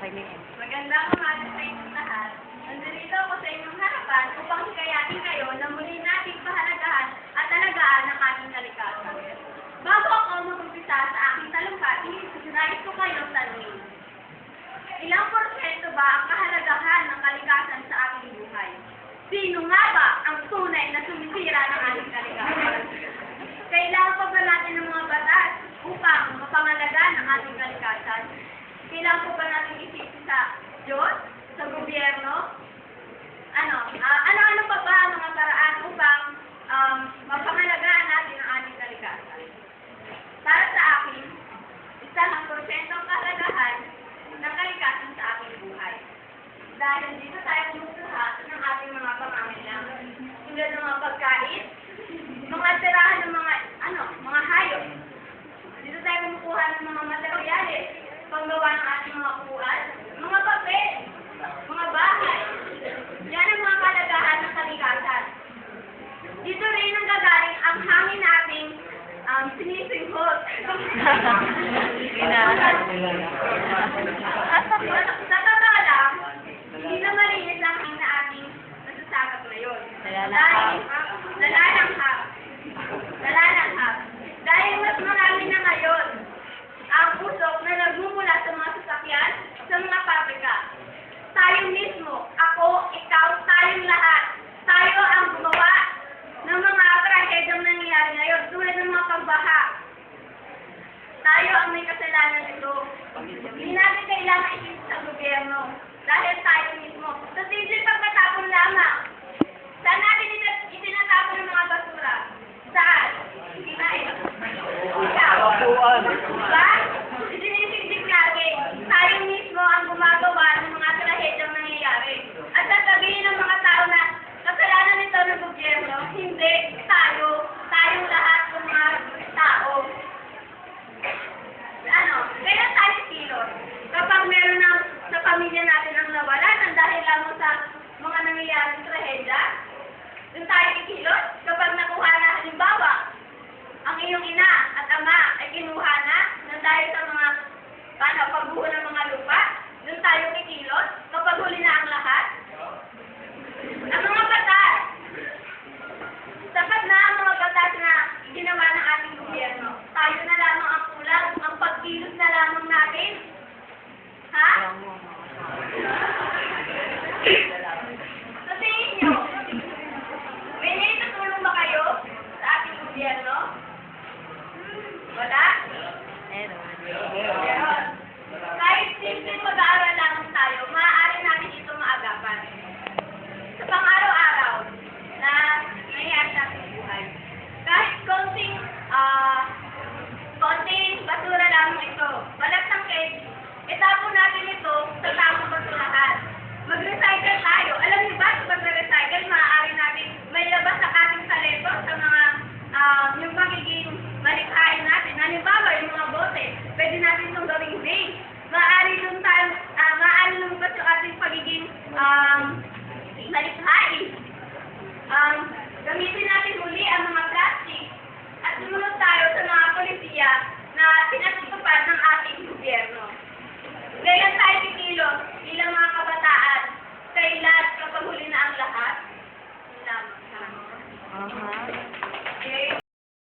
Arlene. Magandang umaga sa inyong lahat. Nandito ako sa inyong harapan upang hikayatin kayo na muli nating pahalagahan at alagaan ang ating kalikasan. Bago ako mag-umpisa sa aking talumpati, nais ko kayong tanungin. Ilang porsyento ba ang kahalagahan ng kalikasan sa ating buhay? Sino nga ba ang tunay na sumisira ng ating kalikasan? Kailangan pa ba natin ng mga batas upang mapangalagaan ang ating kalikasan? Kailangan po ba natin isipin sa Diyos, sa gobyerno? Ano pa ba ang mga paraan upang mapangalagaan natin ang ating kalikasan? Para sa akin, isa ng porsyentong kahalagahan ng kalikasan sa ating buhay. Dahil dito tayo kumukuha ng ating mga pangangailangan. Tulad ng mga pagkain, mga tirahan ng mga hayop. Dito tayo kumukuha ng mga materyales, panggawa ng ating mga upuan, mga papel, mga bahay. Yan ang mga kalagahan ng kalikasan. Dito rin ang gagaling ang hangin nating sinisinghot. Sa totoo lang, hindi na malinis ang hangin na ating nasasakap ngayon. Nalalanghap. Dahil mas marami na ngayon ang usok na nagmumula sa mga sasakyan, sa mga pabrika. Tayo mismo, ako, ikaw, tayong lahat. Tayo ang gumawa ng mga trahedyang nangyayari ngayon, tulad ng mga pagbaha. Tayo ang may kasalanan nito. Hindi natin kailangan isip sa gobyerno dahil tayo mismo. Sa simple pagkatapon lamang, saan natin itinatapon ng mga basura? Saan? Diba? Isinisigdig natin. Tayo mismo ang gumagawa ng mga trahedyang nangyayari. At sasabihin ng mga tao na kasalanan nito ng gobyerno, hindi. Tayong lahat ng mga tao. Kaya tayo kilos. Kapag meron sa pamilya natin ang nawalan dahil lamang sa mga nangyayaring trahedya, doon tayo kikilos. Kapag nakuha na halimbawa, ang iyong ina at ama ay kinuha na dahil sa mga pagbuho ng mga lupa, doon tayo kikilos. Kapag huli na ang lahat, ang mga batas, sapat na ang mga batas na ginawa ng ating gobyerno. Tayo na lamang ang kulang, ang pagkilos na lamang natin. Ha? Sa tingin nyo, may naitutulong ba kayo sa ating gobyerno? Wala? Meron. Kahit simple mag-aaral lamang tayo, maaari natin ito maagapan. Sa pang-araw-araw na nangyayari sa ating buhay. Kahit konting basura lamang ito, balat ng cake, itapon natin ito sa tamang basurahan. Mag-recycle tayo. Alam niyo ba, sa pag-recycle, maaari natin may labas sa ating talento sa mga yung magiging malikhain natin. Halimbawa, yung mga bote, pwede natin itong gawing base. Maaari lumabas yung ating pagiging malikhain. Gamitin natin muli ang mga